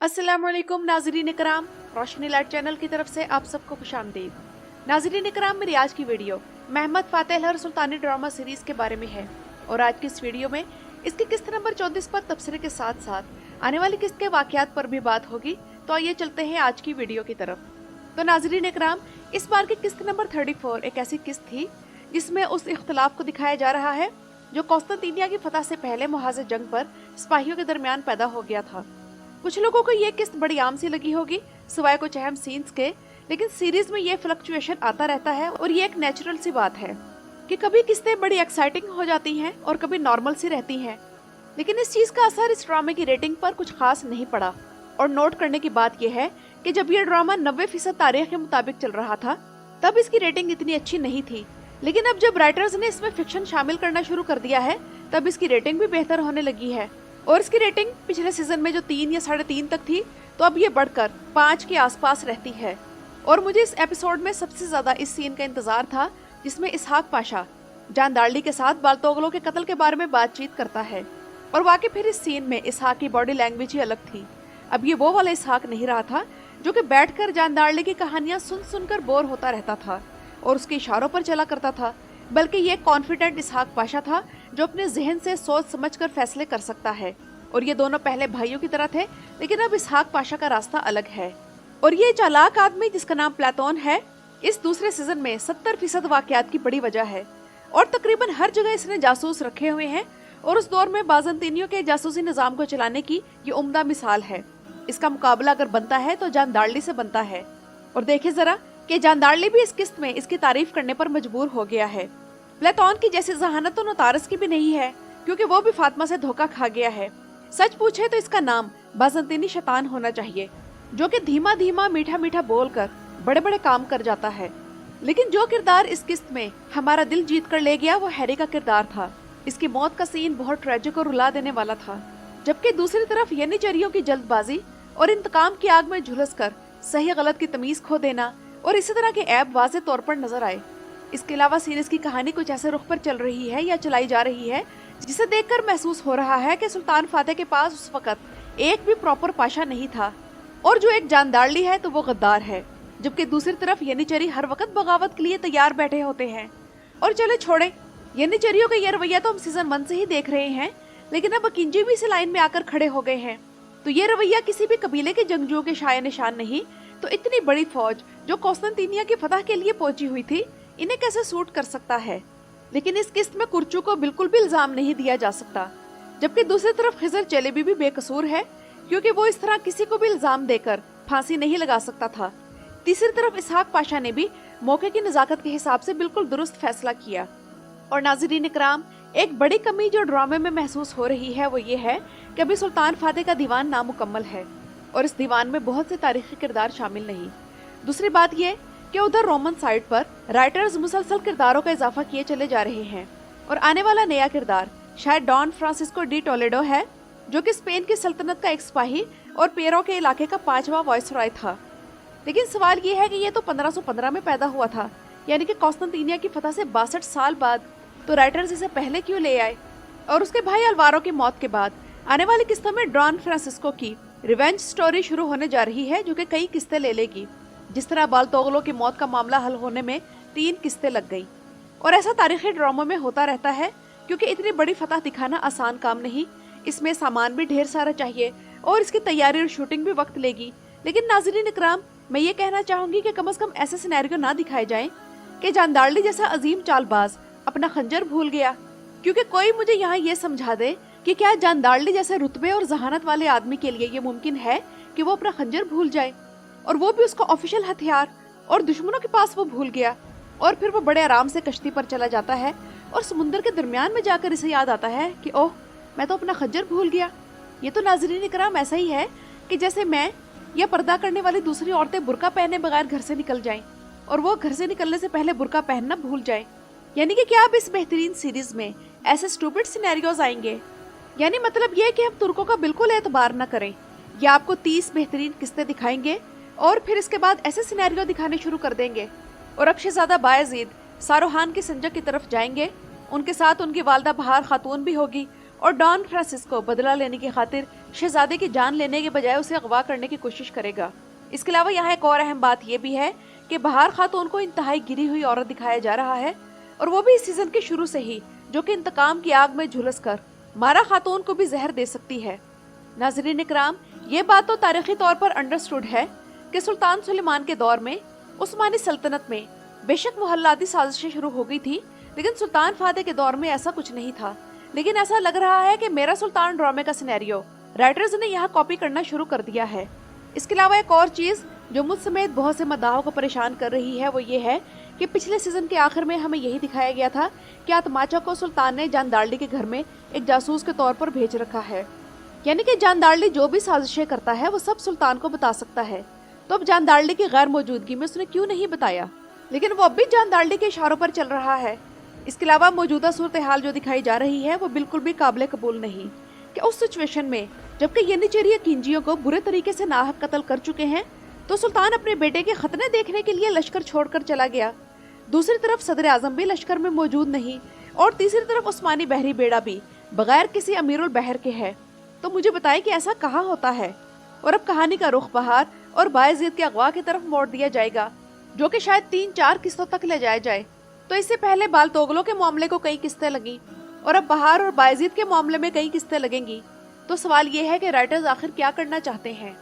अस्सलामुअलैकुम नाज़रीन इकराम, रोशनी light channel की तरफ से आप सबको खुशामदीद। नाज़रीन इकराम, मेरी आज की वीडियो महमद फातेह लहर सुल्तानी ड्रामा सीरीज के बारे में है और आज की इस वीडियो में इसकी किस्त नंबर 34 पर तबसरे के साथ साथ आने वाली किस्त के वाकयात पर भी बात होगी। तो आइए चलते हैं आज की वीडियो की तरफ। तो नाज़रीन इकराम, इस बार की किस्त नंबर 34 एक ऐसी किस्त थी जिसमें उस इख्तलाफ को दिखाया जा रहा है जो कौस्तांतीनिया की फतह से पहले मुहाज़ जंग पर सिपाहियों के दरमियान पैदा हो गया था। कुछ लोगों को ये किस्त बड़ी आम सी लगी होगी सिवाय कुछ अहम सीन्स के, लेकिन सीरीज में ये फ्लक्चुएशन आता रहता है और ये एक नेचुरल सी बात है कि कभी किस्तें बड़ी एक्साइटिंग हो जाती हैं और कभी नॉर्मल सी रहती हैं। लेकिन इस चीज का असर इस ड्रामे की रेटिंग पर कुछ खास नहीं पड़ा। और नोट करने की बात यह है कि जब ये ड्रामा 90% तारीख के मुताबिक चल रहा था तब इसकी रेटिंग इतनी अच्छी नहीं थी, लेकिन अब जब राइटर्स ने इसमें फिक्शन शामिल करना शुरू कर दिया है तब इसकी रेटिंग भी बेहतर होने लगी है। और इसकी रेटिंग पिछले सीजन में जो 3 या 3.5 तक थी तो अब ये बढ़कर 5 के आसपास रहती है। और मुझे इस एपिसोड में सबसे ज्यादा इस सीन का इंतजार था जिसमें इसहाक पाशा जान दार्ली के साथ बाल्तोगलो के कत्ल के बारे में बातचीत करता है। और वाकई फिर इस सीन में इसहाक की बॉडी लैंग्वेज ही अलग थी। अब ये वो वाला इसहाक नहीं रहा था जो कि बैठकर जान दार्ली की कहानियां सुन सुनकर बोर होता रहता था और उसके इशारों पर चला करता था, बल्कि ये कॉन्फिडेंट इसहाक पाशा था जो अपने जहन से सोच समझकर फैसले कर सकता है। और ये दोनों पहले भाइयों की तरह थे, लेकिन अब इसहाक पाशा का रास्ता अलग है। और ये चालाक आदमी जिसका नाम प्लेटोन है, इस दूसरे सीजन में 70% वाकयात की बड़ी वजह है और तकरीबन हर जगह इसने जासूस रखे हुए हैं और उस दौर में बाज़ंतीनियों के जासूसी निजाम को चलाने की ये उम्दा मिसाल है। इसका मुकाबला अगर बनता है तो जान दार्ली से बनता है। और देखे जरा कि जान दार्ली भी इस किस्त में इसकी तारीफ करने पर मजबूर हो गया है। प्लेटोन की जैसी जहानत तो नोतारस की भी नहीं है, क्योंकि वो भी फातिमा से धोखा खा गया है। सच पूछे तो इसका नाम बाज़ंतीनी शैतान होना चाहिए, जो कि धीमा धीमा मीठा मीठा बोलकर बड़े बड़े काम कर जाता है। लेकिन जो किरदार इस किस्त में हमारा दिल जीत कर ले गया वो हैरी का किरदार था। इसकी मौत का सीन बहुत ट्रेजिक और रुला देने वाला था, जबकि दूसरी तरफ यनिचरियों की जल्दबाजी और इंतकाम की आग में झुलस कर सही गलत की तमीज खो देना और इसी तरह के ऐब वाज़े तौर पर नजर आए। इसके अलावा सीरीज की कहानी कुछ ऐसे रुख पर चल रही है या चलाई जा रही है जिसे देखकर महसूस हो रहा है कि सुल्तान फातेह के पास उस वक्त एक भी प्रॉपर पाशा नहीं था और जो एक जान दार्ली है तो वो गद्दार है, जबकि दूसरी तरफ यनिचरी हर वक्त बगावत के लिए तैयार बैठे होते हैं। और चले छोड़े, यनिचरियों का ये रवैया तो हम सीजन 1 से ही देख रहे हैं, लेकिन अब अकिंजी भी इस लाइन में आकर खड़े हो गए हैं। तो ये रवैया किसी भी कबीले के जंगजुओं के शाया निशान नहीं, तो इतनी बड़ी फौज जो कौस्तांतीनिया की फतह के लिए पहुंची हुई थी, इन्हें कैसे सूट कर सकता है। लेकिन इस किस्त में कुर्चू को बिल्कुल भी इल्जाम नहीं दिया जा सकता, जबकि दूसरी तरफ खिजर चेलेबी भी बेकसूर है, क्योंकि वो इस तरह किसी को भी इल्जाम देकर फांसी नहीं लगा सकता था। तीसरी तरफ इसहाक पाशा ने भी मौके की नजाकत के हिसाब से बिल्कुल दुरुस्त फैसला किया। और नाज़रीन इकराम, एक बड़ी कमी जो ड्रामे में महसूस हो रही है वो ये है कि अभी सुल्तान फातेह का दीवान नामुकम्मल है और इस दीवान में बहुत से तारीखी किरदार शामिल नहीं। दूसरी बात ये कि उधर रोमन साइड पर राइटर्स मुसलसल किरदारों का इजाफा किए चले जा रहे हैं और आने वाला नया किरदार शायद डॉन फ्रांसिस्को डी टोलेडो है, जो कि स्पेन की सल्तनत का एक सिपाही और पेरो के इलाके का 5वां वाइसरॉय था। लेकिन सवाल ये है कि ये तो 1515 में पैदा हुआ था, यानी कि कौस्तांतीनिया की फतह से 62 साल बाद, तो राइटर्स इसे पहले क्यों ले आए। और उसके भाई अलवारो की मौत के बाद आने वाली किस्तों में डॉन फ्रांसिस्को की रिवेंज स्टोरी शुरू होने जा रही है, जो कि कई किस्तें ले लेगी। जिस तरह बाल्तोगलो की मौत का मामला हल होने में 3 किस्तें लग गई। और ऐसा तारीखी ड्रामों में होता रहता है, क्योंकि इतनी बड़ी फतह दिखाना आसान काम नहीं। इसमें सामान भी ढेर सारा चाहिए और इसकी तैयारी और शूटिंग भी वक्त लेगी। लेकिन नाज़रीन इकराम, मैं ये कहना चाहूंगी कि कम से कम ऐसे सिनेरियो ना दिखाए जाएं कि जान दार्ली जैसा अजीम चालबाज अपना खंजर भूल गया। क्योंकि कोई मुझे यहाँ ये समझा दे कि क्या जान दार्ली जैसे रुतबे और जहानत वाले आदमी के लिए ये मुमकिन है कि वो अपना खंजर भूल जाए, और वो भी उसका ऑफिशियल हथियार, और दुश्मनों के पास वो भूल गया। और फिर वो बड़े आराम से कश्ती पर चला जाता है और समुद्र के दरमियान में जाकर इसे याद आता है कि ओह, मैं तो अपना खंजर भूल गया। ये तो नाज़रीन इकराम ऐसा ही है कि जैसे मैं या पर्दा करने वाली दूसरी औरतें बुर्का पहने बगैर घर से निकल जाएं और वो घर से निकलने से पहले बुर्का पहनना भूल जाएं। यानी कि क्या अब इस बेहतरीन सीरीज में ऐसे स्टूपिड सिनेरियोज आएंगे? यानी मतलब ये कि हम तुर्कों का बिल्कुल एतबार न करें या आपको 30 बेहतरीन किस्तें दिखाएंगे और फिर इसके बाद ऐसे सिनेरियो दिखाने शुरू कर देंगे और अब शहजादा बायजीद सारोहान की संजक की तरफ जाएंगे, उनके साथ उनकी वालदा बहार खातून भी होगी और डॉन फ्रांसिस्को बदला लेने की खातिर शहजादे की जान लेने के बजाय उसे अगवा करने की कोशिश करेगा। इसके अलावा यहाँ एक और अहम बात यह भी है कि बहार खातून को इंतहाई गिरी हुई औरत दिखाया जा रहा है, और वो भी इस सीजन के शुरू से ही, जो कि इंतकाम की आग में झुलस कर मारा खातून को भी जहर दे सकती है। नाज़रीन इकराम, ये बात तो तारीखी तौर पर अंडरस्टूड है कि सुल्तान सुलेमान के दौर में उस्मानी सल्तनत में बेशक मुहल्लाती साजिशें शुरू हो गई थी, लेकिन सुल्तान फातेह के दौर में ऐसा कुछ नहीं था। लेकिन ऐसा लग रहा है कि मेरा सुल्तान ड्रामे का सिनेरियो राइटर्स ने यहाँ कॉपी करना शुरू कर दिया है। इसके अलावा एक और चीज जो मुझ समेत बहुत से मद्दाहों को परेशान कर रही है वो ये है कि पिछले सीजन के आखिर में हमें यही दिखाया गया था कि आतमाचा को सुल्तान ने जानदार्ली के घर में एक जासूस के तौर पर भेज रखा है, यानी कि जानदार्ली जो भी साजिशें करता है वो सब सुल्तान को बता सकता है। तो अब जानदार्ली की गैर मौजूदगी में उसने क्यों नहीं बताया, लेकिन वो अब भी जानदार्ली के इशारों पर चल रहा है। इसके अलावा मौजूदा सूरत हाल जो दिखाई जा रही है वो बिल्कुल भी काबिल कबूल नहीं कि उस सिचुएशन में जबकि यनिचेरी किंजियों को बुरे तरीके से नाहक कत्ल कर चुके हैं, तो सुल्तान अपने बेटे के खतने देखने के लिए लश्कर छोड़कर चला गया। दूसरी तरफ सदर आजम भी लश्कर में मौजूद नहीं, और तीसरी तरफ उस्मानी बहरी बेड़ा भी बगैर किसी अमीरुल बहर के है। तो मुझे बताएं कि ऐसा कहाँ होता है। और अब कहानी का रुख बहार और बायजीद के अगवा की तरफ मोड़ दिया जाएगा, जो कि शायद 3-4 किस्तों तक ले जाया जाए। तो इससे पहले बालतोगलों के मामले को कई किस्तें लगी, और अब बहार और बायजीद के मामले में कई किस्तें लगेंगी। तो सवाल ये है कि राइटर्स आखिर क्या करना चाहते हैं।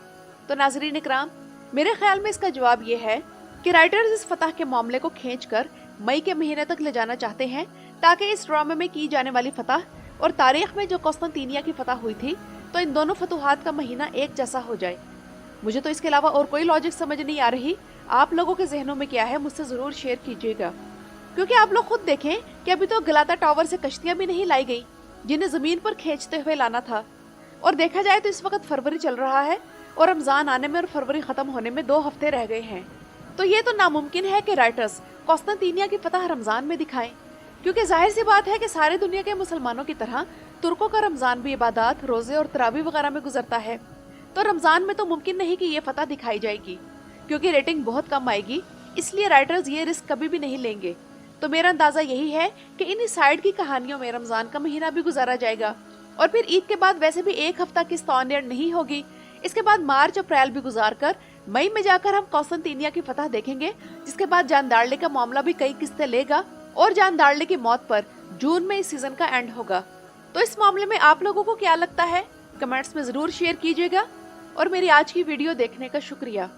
तो नाज़रीन इकराम, मेरे ख्याल में इसका जवाब ये है कि राइटर्स इस फतह के मामले को खींचकर मई के महीने तक ले जाना चाहते हैं, ताकि इस ड्रामे में की जाने वाली फतह और तारीख में जो कौस्तांतीनिया की फतह हुई थी, तो इन दोनों फतूहात का महीना एक जैसा हो जाए। मुझे तो इसके अलावा और कोई लॉजिक समझ नहीं आ रही। आप लोगों के जहनों में क्या है, मुझसे जरूर शेयर कीजिएगा, क्योंकि आप लोग खुद देखें कि अभी तो गलाता टावर से कश्तियां भी नहीं लाई गई जिन्हें जमीन पर खींचते हुए लाना था। और देखा जाए तो इस वक्त फरवरी चल रहा है और रमजान आने में और फरवरी खत्म होने में 2 हफ्ते रह गए हैं। तो ये तो नामुमकिन है कि राइटर्स कौस्तांतीनिया की फतह रमजान में दिखाएं, क्योंकि जाहिर सी बात है कि सारे दुनिया के मुसलमानों की तरह तुर्कों का रमजान भी इबादत, रोजे और तरावी वगैरह में गुजरता है। तो रमजान में तो मुमकिन नहीं कि ये फतह दिखाई जाएगी, क्योंकि रेटिंग बहुत कम आएगी, इसलिए राइटर्स ये रिस्क कभी भी नहीं लेंगे। तो मेरा अंदाजा यही है कि इन साइड की कहानियों में रमजान का महीना भी गुजारा जाएगा, और फिर ईद के बाद वैसे भी 1 हफ्ता की ऑन एयर नहीं होगी। इसके बाद मार्च अप्रैल भी गुजार कर मई में जाकर हम कौस्तांतीनिया की फतह देखेंगे, जिसके बाद जानदार्ली का मामला भी कई किस्तें लेगा, और जानदार्ली की मौत पर जून में इस सीजन का एंड होगा। तो इस मामले में आप लोगों को क्या लगता है, कमेंट्स में जरूर शेयर कीजिएगा। और मेरी आज की वीडियो देखने का शुक्रिया।